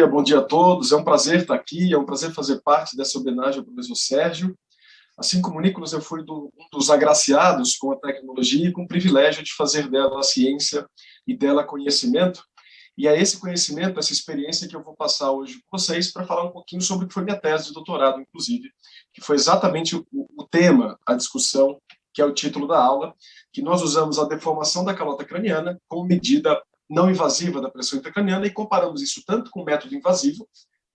bom dia a todos. É um prazer estar aqui, é um prazer fazer parte dessa homenagem ao professor Sérgio. Assim como o Nicolas, eu fui um dos agraciados com a tecnologia e com o privilégio de fazer dela a ciência e dela conhecimento. E é esse conhecimento, essa experiência que eu vou passar hoje com vocês para falar um pouquinho sobre o que foi minha tese de doutorado, inclusive, que foi exatamente o tema, a discussão, que é o título da aula, que nós usamos a deformação da calota craniana como medida não invasiva da pressão intracraniana e comparamos isso tanto com o método invasivo,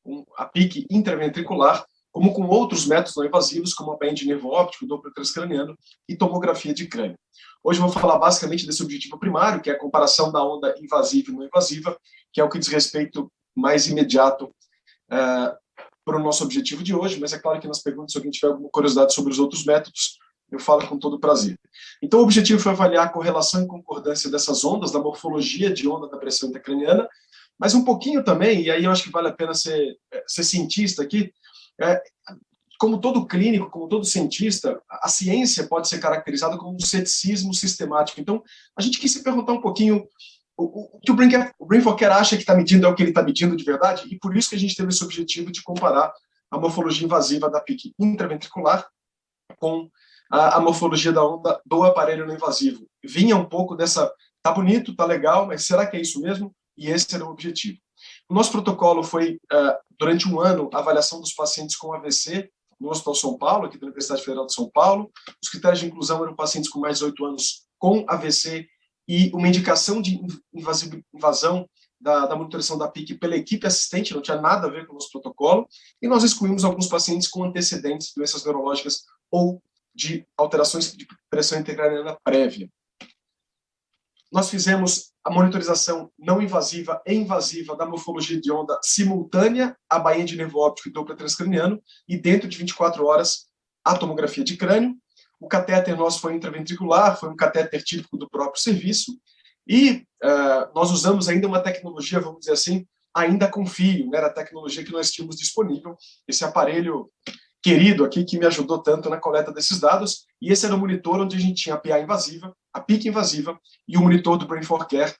com a PIC intraventricular, como com outros métodos não invasivos, como a band nervo óptico, Doppler transcraniano e tomografia de crânio. Hoje eu vou falar basicamente desse objetivo primário, que é a comparação da onda invasiva e não invasiva, que é o que diz respeito mais imediato para o nosso objetivo de hoje, mas é claro que nas perguntas, se alguém tiver alguma curiosidade sobre os outros métodos, eu falo com todo prazer. Então, o objetivo foi avaliar a correlação e concordância dessas ondas, da morfologia de onda da pressão intracraniana, mas um pouquinho também, e aí eu acho que vale a pena ser cientista aqui, como todo clínico, como todo cientista, a ciência pode ser caracterizada como um ceticismo sistemático. Então, a gente quis se perguntar um pouquinho o que o Brain4Care acha que está medindo é o que ele está medindo de verdade, e por isso que a gente teve esse objetivo de comparar a morfologia invasiva da PIC intraventricular com a morfologia da onda do aparelho não invasivo. Vinha um pouco dessa, tá bonito, tá legal, mas será que é isso mesmo? E esse era o objetivo. O nosso protocolo foi, durante um ano, a avaliação dos pacientes com AVC no Hospital São Paulo, aqui da Universidade Federal de São Paulo. Os critérios de inclusão eram pacientes com mais de 8 anos com AVC e uma indicação de invasão da monitorização da PIC pela equipe assistente, não tinha nada a ver com o nosso protocolo, e nós excluímos alguns pacientes com antecedentes de doenças neurológicas ou de alterações de pressão intracraniana prévia. Nós fizemos a monitorização não invasiva e invasiva da morfologia de onda simultânea à bainha de nervo óptico e Doppler transcraniano, e dentro de 24 horas a tomografia de crânio. O catéter nosso foi intraventricular, foi um catéter típico do próprio serviço, e nós usamos ainda uma tecnologia, vamos dizer assim, ainda com fio, né? Era a tecnologia que nós tínhamos disponível, esse aparelho querido aqui, que me ajudou tanto na coleta desses dados, e esse era o monitor onde a gente tinha a PA invasiva, a PIC invasiva e o monitor do Brain4Care,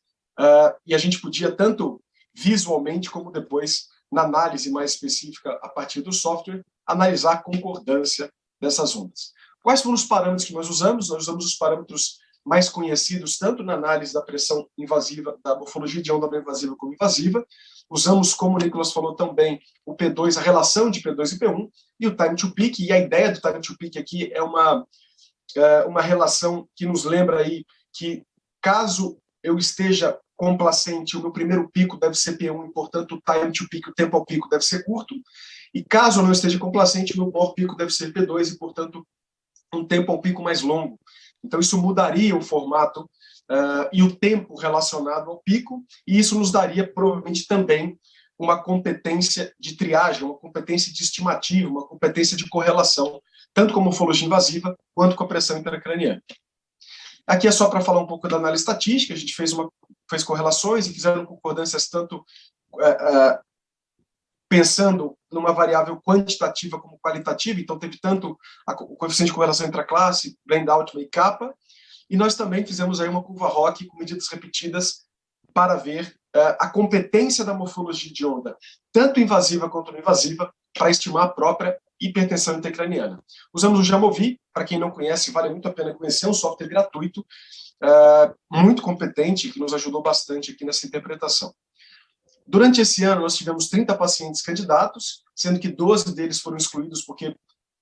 e a gente podia, tanto visualmente como depois, na análise mais específica a partir do software, analisar a concordância dessas ondas. Quais foram os parâmetros que nós usamos? Nós usamos os parâmetros mais conhecidos, tanto na análise da pressão invasiva, da morfologia de onda invasiva como invasiva. Usamos, como o Nicolas falou também, o P2, a relação de P2 e P1, e o time to peak, e a ideia do time to peak aqui é uma relação que nos lembra aí que, caso eu esteja complacente, o meu primeiro pico deve ser P1, e, portanto, o time to peak, o tempo ao pico, deve ser curto, e caso eu não esteja complacente, o meu maior pico deve ser P2, e, portanto, um tempo ao pico mais longo. Então, isso mudaria o formato e o tempo relacionado ao pico, e isso nos daria, provavelmente, também uma competência de triagem, uma competência de estimativa, uma competência de correlação, tanto com a morfologia invasiva, quanto com a pressão intracraniana. Aqui é só para falar um pouco da análise estatística, a gente fez correlações e fizeram concordâncias tanto pensando numa variável quantitativa como qualitativa, então teve tanto o coeficiente de correlação entre a classe, blend outcome e kappa, e nós também fizemos aí uma curva ROC com medidas repetidas para ver a competência da morfologia de onda, tanto invasiva quanto não invasiva, para estimar a própria hipertensão intracraniana. Usamos o Jamovi, para quem não conhece, vale muito a pena conhecer, um software gratuito, muito competente, que nos ajudou bastante aqui nessa interpretação. Durante esse ano, nós tivemos 30 pacientes candidatos, sendo que 12 deles foram excluídos porque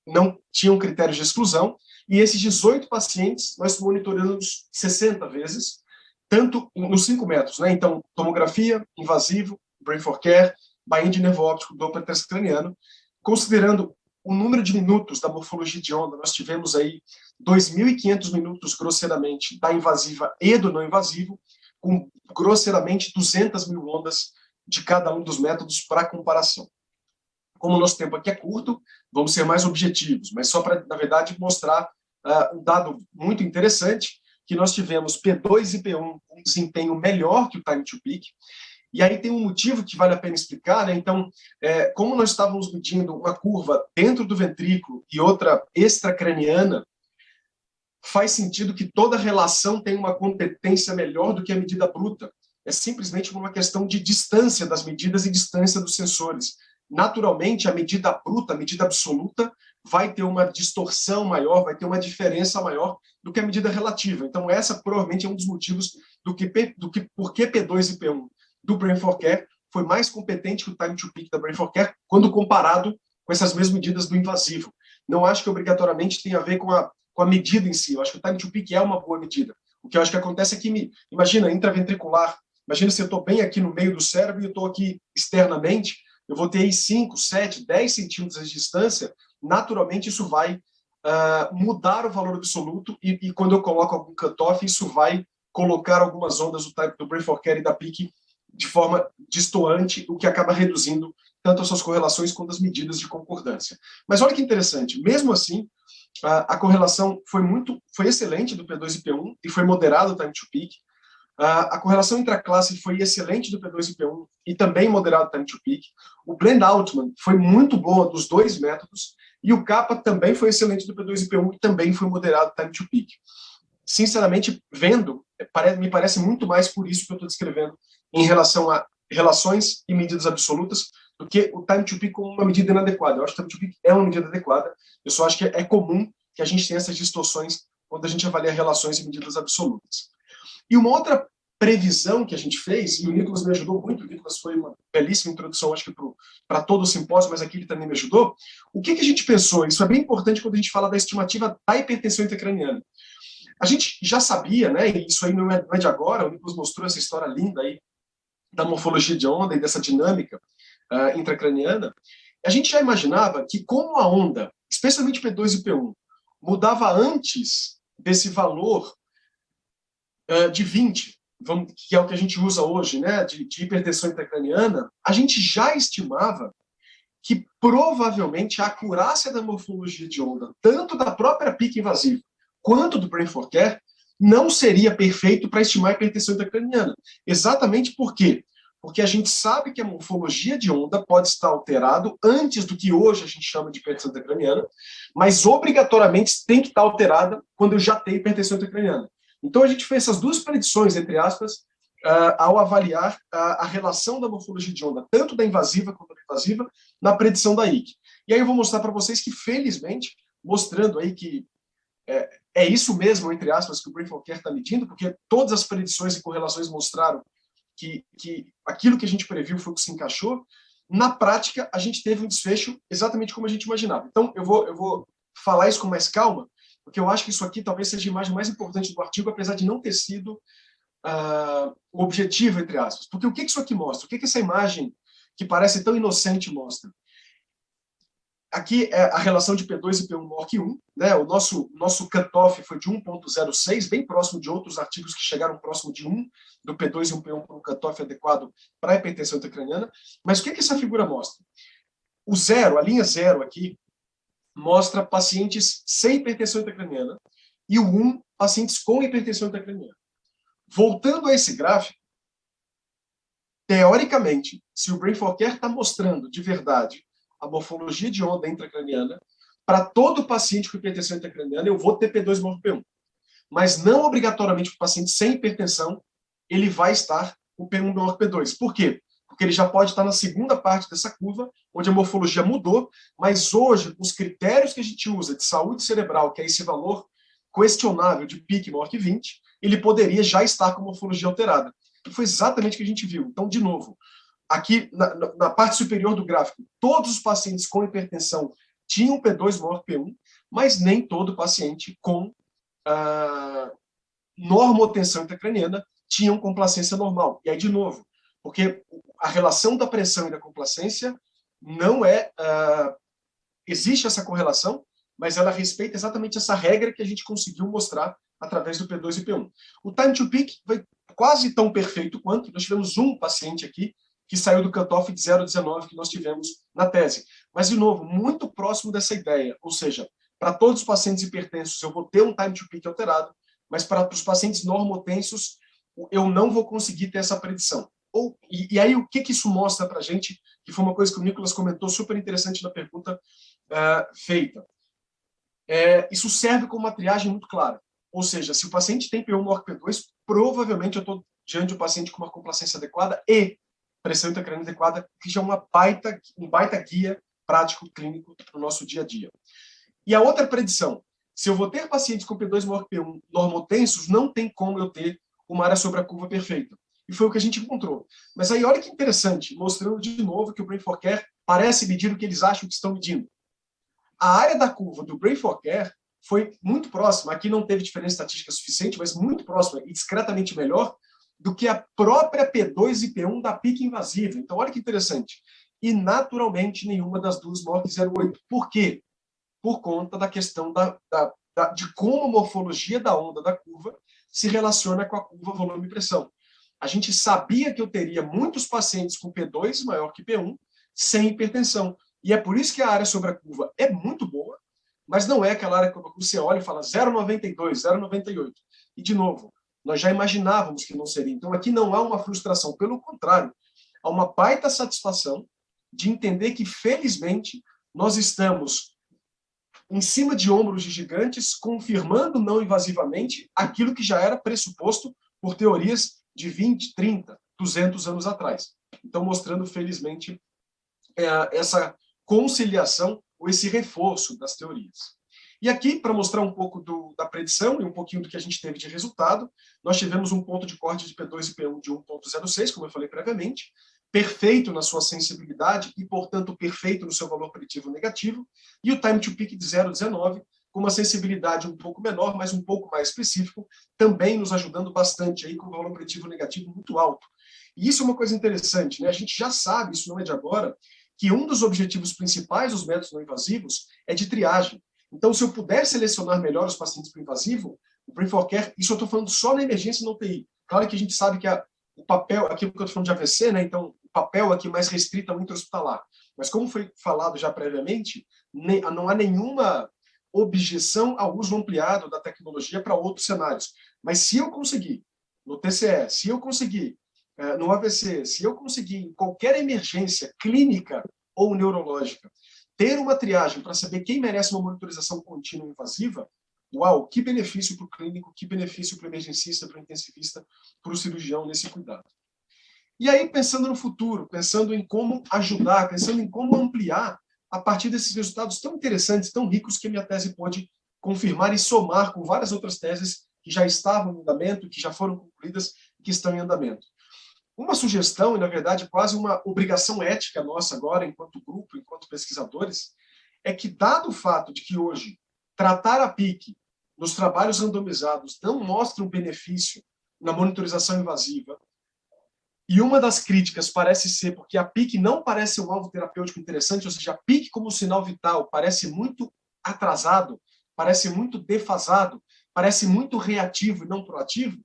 não tinham critérios de exclusão, e esses 18 pacientes nós monitoramos 60 vezes, tanto nos 5 métodos, né? Então, tomografia, invasivo, Brain4Care, bainha de nervo óptico, Doppler transcraniano. Considerando o número de minutos da morfologia de onda, nós tivemos aí 2.500 minutos, grosseiramente, da invasiva e do não invasivo, com, grosseiramente, 200.000 ondas de cada um dos métodos para comparação. Como o nosso tempo aqui é curto, vamos ser mais objetivos, mas só para, na verdade, mostrar um dado muito interessante, que nós tivemos P2 e P1 com um desempenho melhor que o time to peak, e aí tem um motivo que vale a pena explicar, né? Então, como nós estávamos medindo uma curva dentro do ventrículo e outra extracraniana, faz sentido que toda relação tenha uma competência melhor do que a medida bruta, é simplesmente uma questão de distância das medidas e distância dos sensores. Naturalmente, a medida bruta, a medida absoluta, vai ter uma distorção maior, vai ter uma diferença maior do que a medida relativa. Então, essa provavelmente é um dos motivos por que P2 e P1 do Brain for Care foi mais competente que o time to peak da Brain for Care quando comparado com essas mesmas medidas do invasivo. Não acho que obrigatoriamente tem a ver com a medida em si. Eu acho que o time to peak é uma boa medida. O que eu acho que acontece é que, imagina, intraventricular, imagina se eu estou bem aqui no meio do cérebro e eu estou aqui externamente, eu vou ter aí 5, 7, 10 centímetros de distância, naturalmente isso vai mudar o valor absoluto e quando eu coloco algum cutoff, isso vai colocar algumas ondas do Brain for Care e da PIC de forma distoante, o que acaba reduzindo tanto as suas correlações quanto as medidas de concordância. Mas olha que interessante, mesmo assim, a correlação foi excelente do P2 e P1 e foi moderado o time to peak. A correlação intraclasse foi excelente do P2 e P1 e também moderado o time to peak. O Blend-Altman foi muito boa dos dois métodos e o Kappa também foi excelente do P2 e P1 e também foi moderado o time to peak. Sinceramente, vendo, me parece muito mais por isso que eu estou descrevendo em relação a relações e medidas absolutas do que o time to peak como uma medida inadequada. Eu acho que o time to peak é uma medida adequada, eu só acho que é comum que a gente tenha essas distorções quando a gente avalia relações e medidas absolutas. E uma outra previsão que a gente fez, e o Nicolas me ajudou muito, o Nicolas foi uma belíssima introdução, acho que para todo o simpósio, mas aqui ele também me ajudou. O que a gente pensou? Isso é bem importante quando a gente fala da estimativa da hipertensão intracraniana. A gente já sabia, né, e isso aí não é de agora, o Nicolas mostrou essa história linda aí da morfologia de onda e dessa dinâmica intracraniana. A gente já imaginava que como a onda, especialmente P2 e P1, mudava antes desse valor de 20, que é o que a gente usa hoje, né, de hipertensão intracraniana, a gente já estimava que provavelmente a acurácia da morfologia de onda, tanto da própria PIC invasiva quanto do Brain for Care, não seria perfeito para estimar a hipertensão intracraniana. Exatamente por quê? Porque a gente sabe que a morfologia de onda pode estar alterado antes do que hoje a gente chama de hipertensão intracraniana, mas obrigatoriamente tem que estar alterada quando eu já tenho hipertensão intracraniana. Então a gente fez essas duas predições, entre aspas, ao avaliar a relação da morfologia de onda, tanto da invasiva quanto da invasiva, na predição da IC. E aí eu vou mostrar para vocês que, felizmente, mostrando aí que é isso mesmo, entre aspas, que o Brain for Care está medindo, porque todas as predições e correlações mostraram que aquilo que a gente previu foi o que se encaixou. Na prática, a gente teve um desfecho exatamente como a gente imaginava. Então, eu vou falar isso com mais calma, porque eu acho que isso aqui talvez seja a imagem mais importante do artigo, apesar de não ter sido o objetivo, entre aspas. Porque o que isso aqui mostra? O que essa imagem, que parece tão inocente, mostra? Aqui é a relação de P2 e P1 maior que 1. Né? O nosso cutoff foi de 1,06, bem próximo de outros artigos que chegaram próximo de 1, do P2 e 1P1 para um cutoff adequado para a hipertensão intracraniana. Mas o que essa figura mostra? O zero, a linha zero aqui, mostra pacientes sem hipertensão intracraniana e o 1, pacientes com hipertensão intracraniana. Voltando a esse gráfico, teoricamente, se o Brain for Care está mostrando de verdade a morfologia de onda intracraniana, para todo paciente com hipertensão intracraniana, eu vou ter P2 maior que P1. Mas não obrigatoriamente para o paciente sem hipertensão, ele vai estar o P1 maior que P2. Por quê? Porque ele já pode estar na segunda parte dessa curva, onde a morfologia mudou, mas hoje, os critérios que a gente usa de saúde cerebral, que é esse valor questionável de PIC maior que 20, ele poderia já estar com a morfologia alterada. E foi exatamente o que a gente viu. Então, de novo, aqui na parte superior do gráfico, todos os pacientes com hipertensão tinham P2 maior que P1, mas nem todo paciente com normotensão intracraniana tinha complacência normal. E aí, de novo, porque a relação da pressão e da complacência não é... existe essa correlação, mas ela respeita exatamente essa regra que a gente conseguiu mostrar através do P2 e P1. O time to peak foi quase tão perfeito quanto. Nós tivemos um paciente aqui que saiu do cutoff de 0,19 que nós tivemos na tese. Mas, de novo, muito próximo dessa ideia. Ou seja, para todos os pacientes hipertensos eu vou ter um time to peak alterado, mas para os pacientes normotensos eu não vou conseguir ter essa predição. E aí, o que isso mostra para a gente, que foi uma coisa que o Nicolas comentou, super interessante na pergunta feita. Isso serve como uma triagem muito clara. Ou seja, se o paciente tem P1 maior que P2, provavelmente eu estou diante do paciente com uma complacência adequada e pressão intracraniana adequada, que já é um baita guia prático clínico no nosso dia a dia. E a outra predição, se eu vou ter pacientes com P2 maior que P1 normotensos, não tem como eu ter uma área sobre a curva perfeita. E foi o que a gente encontrou. Mas aí, olha que interessante, mostrando de novo que o Brain for Care parece medir o que eles acham que estão medindo. A área da curva do Brain for Care foi muito próxima, aqui não teve diferença estatística suficiente, mas muito próxima e discretamente melhor do que a própria P2 e P1 da PIC invasiva. Então, olha que interessante. E, naturalmente, nenhuma das duas maior que 0,8. Por quê? Por conta da questão de como a morfologia da onda da curva se relaciona com a curva volume e pressão. A gente sabia que eu teria muitos pacientes com P2 maior que P1 sem hipertensão. E é por isso que a área sobre a curva é muito boa, mas não é aquela área que você olha e fala 0,92, 0,98. E, de novo, nós já imaginávamos que não seria. Então, aqui não há uma frustração. Pelo contrário, há uma baita satisfação de entender que, felizmente, nós estamos em cima de ombros de gigantes, confirmando não invasivamente aquilo que já era pressuposto por teorias de 20, 30, 200 anos atrás. Então, mostrando, felizmente, essa conciliação ou esse reforço das teorias. E aqui, para mostrar um pouco da predição e um pouquinho do que a gente teve de resultado, nós tivemos um ponto de corte de P2 e P1 de 1,06, como eu falei previamente, perfeito na sua sensibilidade e, portanto, perfeito no seu valor preditivo negativo, e o time to peak de 0,19, com uma sensibilidade um pouco menor, mas um pouco mais específico, também nos ajudando bastante aí com o valor preditivo negativo muito alto. E isso é uma coisa interessante, né? A gente já sabe, isso não é de agora, que um dos objetivos principais dos métodos não invasivos é de triagem. Então, se eu puder selecionar melhor os pacientes para invasivo, o Brain for Care, isso eu estou falando só na emergência e na UTI. Claro que a gente sabe que o papel, aquilo que eu estou falando de AVC, né? Então, o papel aqui mais restrito ao intra-hospitalar. Mas como foi falado já previamente, não há nenhuma objeção ao uso ampliado da tecnologia para outros cenários. Mas se eu conseguir, no TCE, se eu conseguir, no AVC, se eu conseguir, em qualquer emergência clínica ou neurológica, ter uma triagem para saber quem merece uma monitorização contínua invasiva, uau, que benefício para o clínico, que benefício para o emergencista, para o intensivista, para o cirurgião nesse cuidado. E aí, pensando no futuro, pensando em como ajudar, pensando em como ampliar a partir desses resultados tão interessantes, tão ricos, que a minha tese pode confirmar e somar com várias outras teses que já estavam em andamento, que já foram concluídas, que estão em andamento. Uma sugestão, e na verdade quase uma obrigação ética nossa agora, enquanto grupo, enquanto pesquisadores, é que, dado o fato de que hoje tratar a PIC nos trabalhos randomizados não mostra um benefício na monitorização invasiva, e uma das críticas parece ser porque a PIC não parece um alvo terapêutico interessante, ou seja, a PIC como sinal vital parece muito atrasado, parece muito defasado, parece muito reativo e não proativo,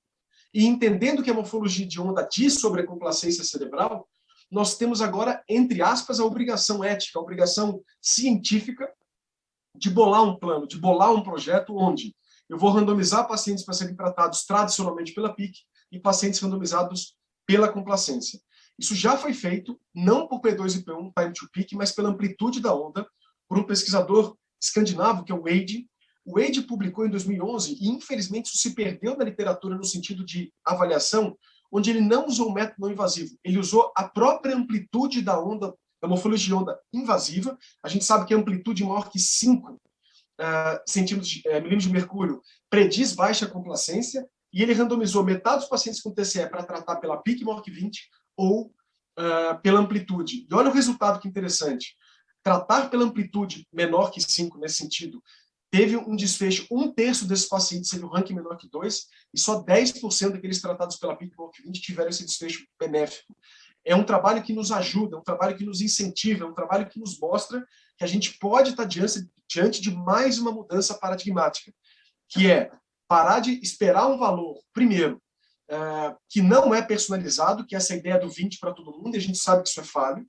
e entendendo que a morfologia de onda diz sobre a complacência cerebral, nós temos agora, entre aspas, a obrigação ética, a obrigação científica de bolar um plano, de bolar um projeto onde eu vou randomizar pacientes para serem tratados tradicionalmente pela PIC e pacientes randomizados pela complacência. Isso já foi feito, não por P2 e P1, time to peak, mas pela amplitude da onda, por um pesquisador escandinavo, que é o Wade. O Wade publicou em 2011, e infelizmente isso se perdeu na literatura no sentido de avaliação, onde ele não usou o método não invasivo, ele usou a própria amplitude da onda, da morfologia de onda invasiva. A gente sabe que a amplitude maior que 5 milímetros de mercúrio prediz baixa complacência, e ele randomizou metade dos pacientes com TCE para tratar pela PIC maior que 20 ou pela amplitude. E olha o resultado que interessante. Tratar pela amplitude menor que 5, nesse sentido, teve um desfecho, 1/3 desses pacientes teve um ranking menor que 2, e só 10% daqueles tratados pela PIC maior que 20 tiveram esse desfecho benéfico. É um trabalho que nos ajuda, é um trabalho que nos incentiva, é um trabalho que nos mostra que a gente pode estar diante de mais uma mudança paradigmática, que é parar de esperar um valor, primeiro, que não é personalizado, que é essa ideia do 20 para todo mundo, e a gente sabe que isso é falho,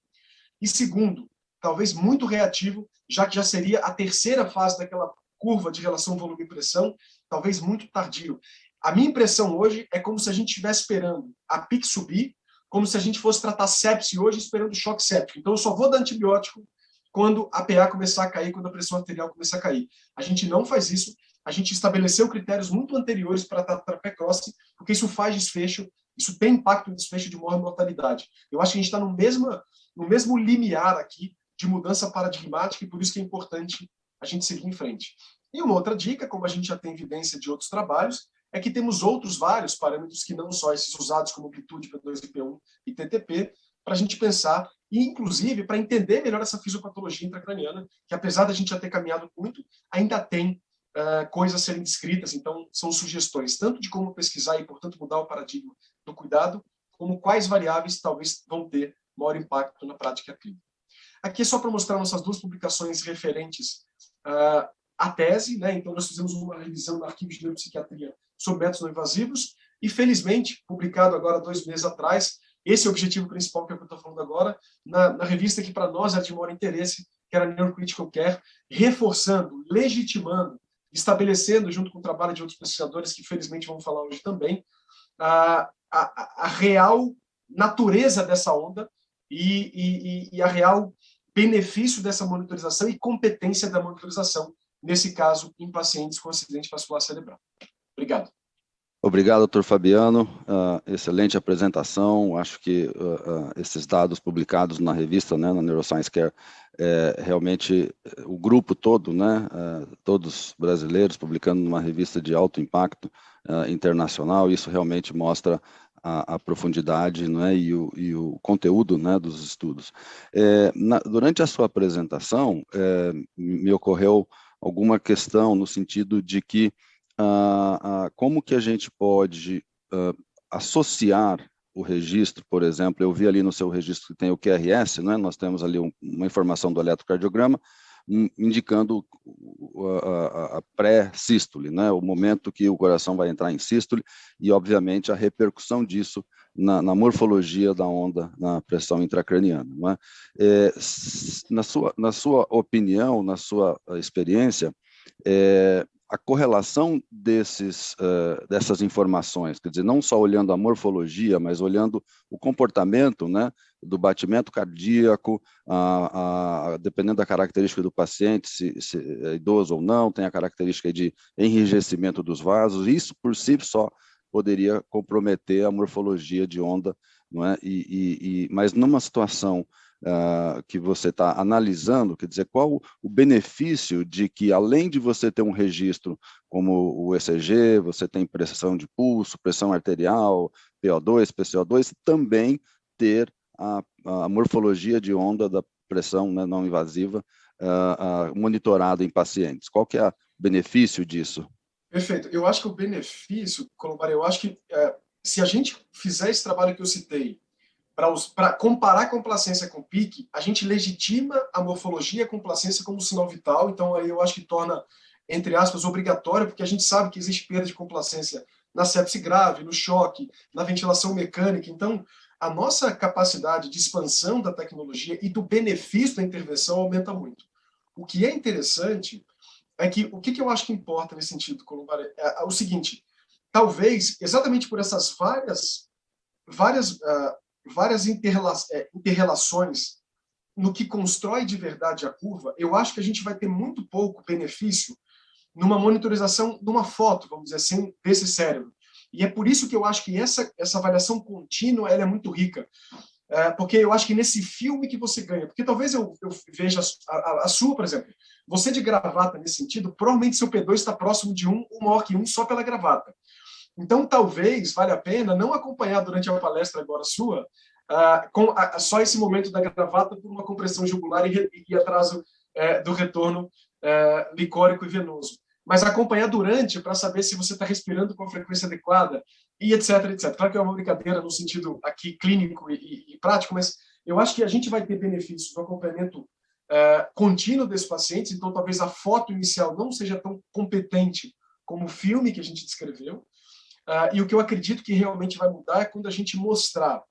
e segundo, talvez muito reativo, já que já seria a terceira fase daquela curva de relação volume e pressão, talvez muito tardio. A minha impressão hoje é como se a gente estivesse esperando a PIC subir, como se a gente fosse tratar sepse hoje esperando choque séptico. Então, eu só vou dar antibiótico quando a PA começar a cair, quando a pressão arterial começar a cair. A gente não faz isso. A gente estabeleceu critérios muito anteriores para tratar precoce, porque isso faz desfecho isso tem impacto no desfecho de maior mortalidade. Eu acho que a gente está no mesmo limiar aqui de mudança paradigmática, e por isso que é importante a gente seguir em frente. E uma outra dica, como a gente já tem evidência de outros trabalhos, é que temos outros vários parâmetros que não só esses usados como amplitude, P2 e P1 e TTP, para a gente pensar, e inclusive para entender melhor essa fisiopatologia intracraniana, que apesar da gente já ter caminhado muito, ainda tem coisas a serem descritas. Então, são sugestões tanto de como pesquisar e, portanto, mudar o paradigma do cuidado, como quais variáveis talvez vão ter maior impacto na prática clínica. Aqui é só para mostrar nossas duas publicações referentes à tese, né? Então, nós fizemos uma revisão no Arquivo de Neuropsiquiatria sobre métodos não invasivos, e, felizmente, publicado agora 2 meses atrás, esse é o objetivo principal que eu estou falando agora, na revista que para nós era de maior interesse, que era a Neurocritical Care, reforçando, legitimando, estabelecendo, junto com o trabalho de outros pesquisadores, que felizmente vão falar hoje também, a real natureza dessa onda e a real benefício dessa monitorização e competência da monitorização, nesse caso, em pacientes com acidente vascular cerebral. Obrigado. Obrigado, doutor Fabiano. Excelente apresentação. Acho que esses dados publicados na revista, né, na Neuroscience Care, realmente o grupo todo, né, todos brasileiros, publicando numa revista de alto impacto internacional, isso realmente mostra a profundidade, né, e o conteúdo, né, dos estudos. Durante a sua apresentação, me ocorreu alguma questão no sentido de que como que a gente pode associar o registro, por exemplo, eu vi ali no seu registro que tem o QRS, né? Nós temos ali uma informação do eletrocardiograma, indicando a pré-sístole, né? O momento que o coração vai entrar em sístole, e obviamente a repercussão disso na morfologia da onda, na pressão intracraniana. Não é? Na sua opinião, na sua experiência, a correlação dessas informações, quer dizer, não só olhando a morfologia, mas olhando o comportamento, né, do batimento cardíaco, dependendo da característica do paciente, se é idoso ou não, tem a característica de enrijecimento dos vasos, isso por si só poderia comprometer a morfologia de onda, não é? Mas numa situação que você está analisando, quer dizer, qual o benefício de que, além de você ter um registro como o ECG, você tem pressão de pulso, pressão arterial, PO2, PCO2, também ter a morfologia de onda da pressão, né, não invasiva monitorada em pacientes. Qual que é o benefício disso? Perfeito. Eu acho que o benefício, Colombari, eu acho que se a gente fizer esse trabalho que eu citei, para comparar a complacência com o PIC, a gente legitima a morfologia e a complacência como sinal vital, então aí eu acho que torna, entre aspas, obrigatório, porque a gente sabe que existe perda de complacência na sepse grave, no choque, na ventilação mecânica, então a nossa capacidade de expansão da tecnologia e do benefício da intervenção aumenta muito. O que é interessante é que, o que eu acho que importa nesse sentido, Colombari, é o seguinte, talvez, exatamente por essas várias interrelações no que constrói de verdade a curva, eu acho que a gente vai ter muito pouco benefício numa monitorização de uma foto, vamos dizer assim, desse cérebro. E é por isso que eu acho que essa avaliação contínua ela é muito rica. Porque eu acho que nesse filme que você ganha, porque talvez eu veja a sua, por exemplo, você de gravata nesse sentido, provavelmente seu P2 está próximo de 1 ou maior que 1 só pela gravata. Então, talvez valha a pena não acompanhar durante a palestra agora sua só esse momento da gravata por uma compressão jugular e atraso do retorno licórico e venoso, mas acompanhar durante para saber se você está respirando com a frequência adequada e etc, etc. Claro que é uma brincadeira no sentido aqui clínico e prático, mas eu acho que a gente vai ter benefícios do acompanhamento contínuo desses pacientes, então talvez a foto inicial não seja tão competente como o filme que a gente descreveu, e o que eu acredito que realmente vai mudar é quando a gente mostrar,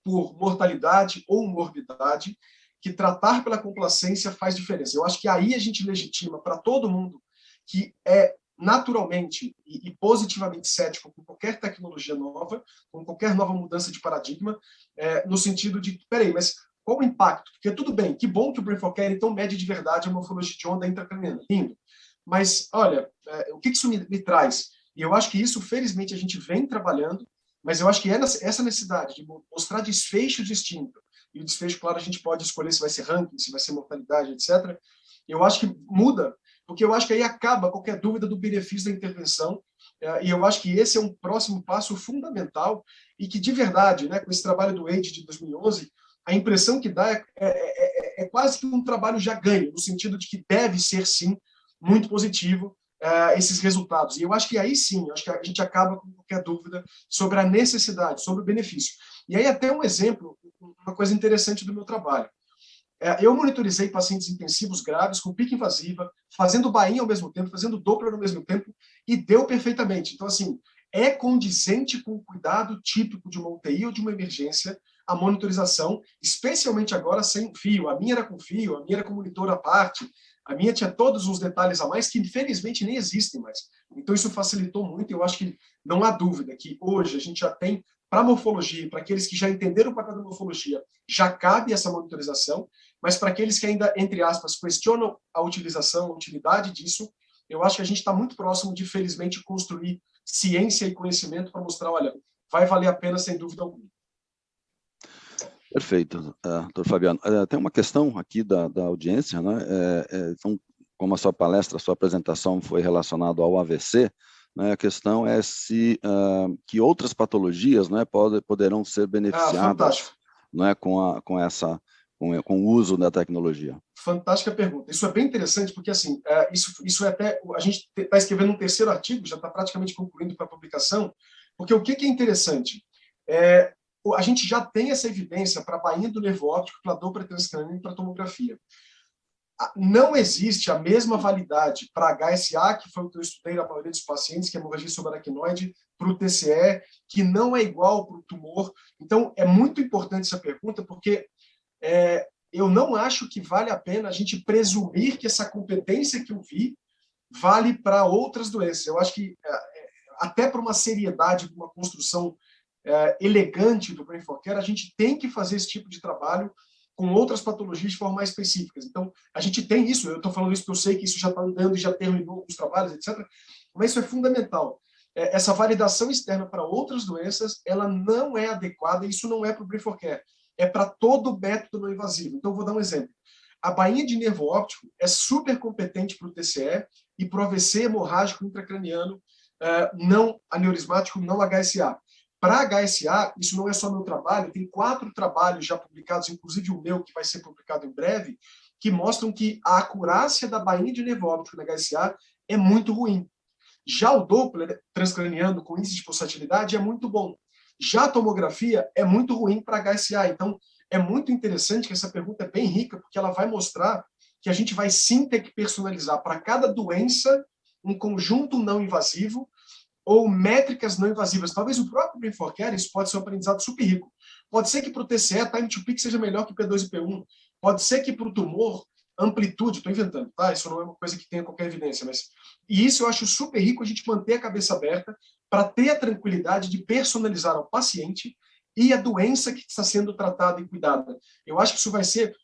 por mortalidade ou morbidade, que tratar pela complacência faz diferença. Eu acho que aí a gente legitima para todo mundo que é naturalmente e positivamente cético com qualquer tecnologia nova, com qualquer nova mudança de paradigma, no sentido de, peraí, mas qual o impacto? Porque tudo bem, que bom que o Brain for Care então mede de verdade a morfologia de onda intracraniana, lindo. Mas, olha, o que isso me traz? E eu acho que isso, felizmente, a gente vem trabalhando, mas eu acho que essa necessidade de mostrar desfecho distinto, e o desfecho, claro, a gente pode escolher se vai ser ranking, se vai ser mortalidade, etc., eu acho que muda, porque eu acho que aí acaba qualquer dúvida do benefício da intervenção, e eu acho que esse é um próximo passo fundamental, e que, de verdade, né, com esse trabalho do AID de 2011, a impressão que dá é quase que um trabalho já ganho, no sentido de que deve ser, sim, muito positivo esses resultados. E eu acho que aí sim, acho que a gente acaba com qualquer dúvida sobre a necessidade, sobre o benefício. E aí até um exemplo, uma coisa interessante do meu trabalho. Eu monitorizei pacientes intensivos graves com pica invasiva, fazendo bainha ao mesmo tempo, fazendo Doppler ao mesmo tempo, e deu perfeitamente. Então, assim, é condizente com o cuidado típico de uma UTI ou de uma emergência, a monitorização, especialmente agora sem fio. A minha era com fio, a minha era com monitor à parte, a minha tinha todos os detalhes a mais que, infelizmente, nem existem mais. Então, isso facilitou muito, e eu acho que não há dúvida que hoje a gente já tem, para a morfologia, para aqueles que já entenderam o papel da morfologia, já cabe essa monitorização, mas para aqueles que ainda, entre aspas, questionam a utilização, a utilidade disso, eu acho que a gente está muito próximo de, felizmente, construir ciência e conhecimento para mostrar, olha, vai valer a pena sem dúvida alguma. Perfeito, doutor Fabiano. Tem uma questão aqui da audiência, né? Então, como a sua palestra, a sua apresentação foi relacionada ao AVC, né, a questão é se que outras patologias, né, poderão ser beneficiadas, né, com o uso da tecnologia. Fantástica pergunta. Isso é bem interessante, porque assim, isso é até. A gente está escrevendo um terceiro artigo, já está praticamente concluindo para a publicação, porque o que é interessante? A gente já tem essa evidência para a bainha do nervo óptico, para a Doppler transcrânio e para a tomografia. Não existe a mesma validade para HSA, que foi o que eu estudei na maioria dos pacientes, que é hemorragia subaracnoide, para o TCE, que não é igual para o tumor. Então, é muito importante essa pergunta, porque eu não acho que vale a pena a gente presumir que essa competência que eu vi vale para outras doenças. Eu acho que, até para uma seriedade, para uma construção elegante do Brain for Care, a gente tem que fazer esse tipo de trabalho com outras patologias de forma mais específicas. Então, a gente tem isso, eu estou falando isso porque eu sei que isso já está andando e já terminou alguns trabalhos, etc., mas isso é fundamental. Essa validação externa para outras doenças, ela não é adequada, e isso não é para o Brain for Care, é para todo o método não invasivo. Então, vou dar um exemplo. A bainha de nervo óptico é super competente para o TCE e para o AVC hemorrágico intracraniano não aneurismático, não HSA. Para HSA, isso não é só meu trabalho, tem 4 trabalhos já publicados, inclusive o meu, que vai ser publicado em breve, que mostram que a acurácia da bainha de nervo óptico na HSA é muito ruim. Já o Doppler transcraniano com índice de pulsatilidade é muito bom. Já a tomografia é muito ruim para HSA. Então, é muito interessante que essa pergunta é bem rica, porque ela vai mostrar que a gente vai sim ter que personalizar para cada doença um conjunto não invasivo ou métricas não invasivas. Talvez o próprio Brain for Care, isso pode ser um aprendizado super rico. Pode ser que para o TCE, time to peak seja melhor que P2 e P1. Pode ser que para o tumor, amplitude, estou inventando, tá? Isso não é uma coisa que tenha qualquer evidência, mas... E isso eu acho super rico a gente manter a cabeça aberta para ter a tranquilidade de personalizar ao paciente e a doença que está sendo tratada e cuidada. Eu acho que isso vai ser...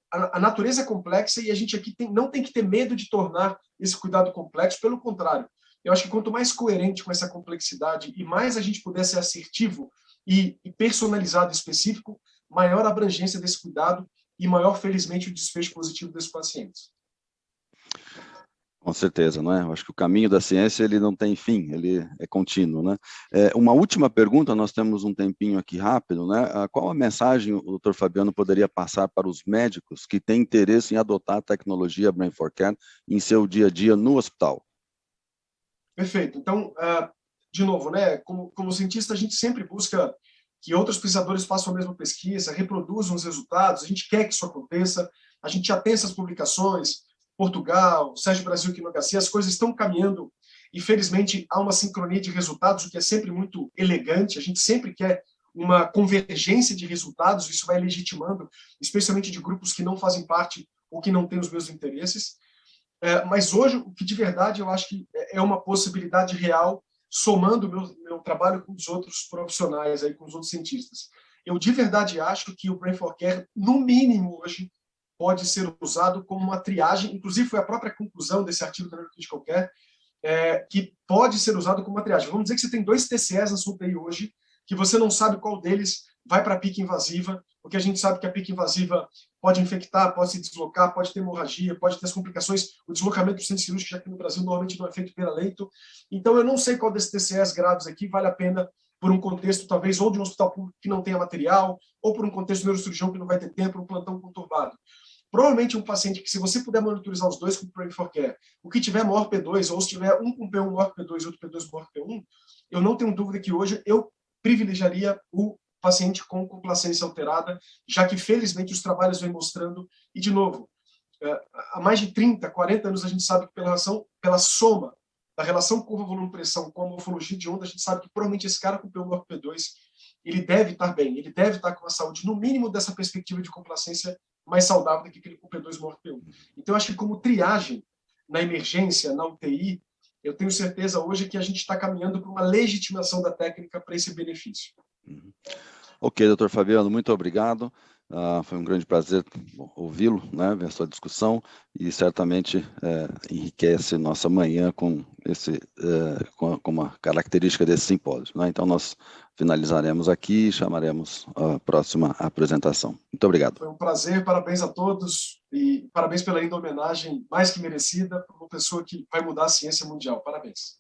A natureza é complexa e a gente aqui não tem que ter medo de tornar esse cuidado complexo, pelo contrário. Eu acho que quanto mais coerente com essa complexidade e mais a gente puder ser assertivo e personalizado e específico, maior a abrangência desse cuidado e maior, felizmente, o desfecho positivo desses pacientes. Com certeza, não é? Eu acho que o caminho da ciência ele não tem fim, ele é contínuo, né? Uma última pergunta, nós temos um tempinho aqui rápido, né? Qual a mensagem o Dr. Fabiano poderia passar para os médicos que têm interesse em adotar a tecnologia Brain for Care em seu dia a dia no hospital? Perfeito. Então, de novo, né? Como cientista, a gente sempre busca que outros pesquisadores façam a mesma pesquisa, reproduzam os resultados. A gente quer que isso aconteça. A gente já tem essas publicações. Portugal, Sérgio Brasil, Quino HC, as coisas estão caminhando e, felizmente, há uma sincronia de resultados, o que é sempre muito elegante. A gente sempre quer uma convergência de resultados, isso vai legitimando, especialmente de grupos que não fazem parte ou que não têm os mesmos interesses. Mas hoje, o que de verdade eu acho que é uma possibilidade real, somando o meu trabalho com os outros profissionais, aí, com os outros cientistas. Eu de verdade acho que o Brain for Care, no mínimo hoje, pode ser usado como uma triagem, inclusive foi a própria conclusão desse artigo da Neurocritical Care, que pode ser usado como uma triagem. Vamos dizer que você tem 2 TCEs na sua UTI hoje, que você não sabe qual deles vai para a pica invasiva, porque a gente sabe que a pica invasiva pode infectar, pode se deslocar, pode ter hemorragia, pode ter as complicações, o deslocamento do centro cirúrgico, já que no Brasil normalmente não é feito pela leito. Então, eu não sei qual desses TCEs graves aqui vale a pena por um contexto, talvez, ou de um hospital público que não tenha material, ou por um contexto neurocirurgião que não vai ter tempo, um plantão conturbado. Provavelmente um paciente que, se você puder monitorizar os dois com o Pray for Care, o que tiver maior P2, ou se tiver um com P1 maior P2 e outro P2 maior P1, eu não tenho dúvida que hoje eu privilegiaria o paciente com complacência alterada, já que, felizmente, os trabalhos vêm mostrando, e, de novo, há mais de 30, 40 anos a gente sabe que pela soma da relação curva-volume-pressão com a morfologia de onda, a gente sabe que provavelmente esse cara com P1 maior P2, ele deve estar bem, ele deve estar com a saúde, no mínimo, dessa perspectiva de complacência mais saudável do que aquele com P2 maior P1. Então, acho que como triagem na emergência, na UTI, eu tenho certeza hoje que a gente está caminhando para uma legitimação da técnica para esse benefício. Ok, doutor Fabiano, muito obrigado. Foi um grande prazer ouvi-lo, né, ver a sua discussão, e certamente enriquece nossa manhã com uma característica desse simpósio, né? Então, nós finalizaremos aqui e chamaremos a próxima apresentação. Muito obrigado. Foi um prazer, parabéns a todos, e parabéns pela linda homenagem, mais que merecida, para uma pessoa que vai mudar a ciência mundial. Parabéns.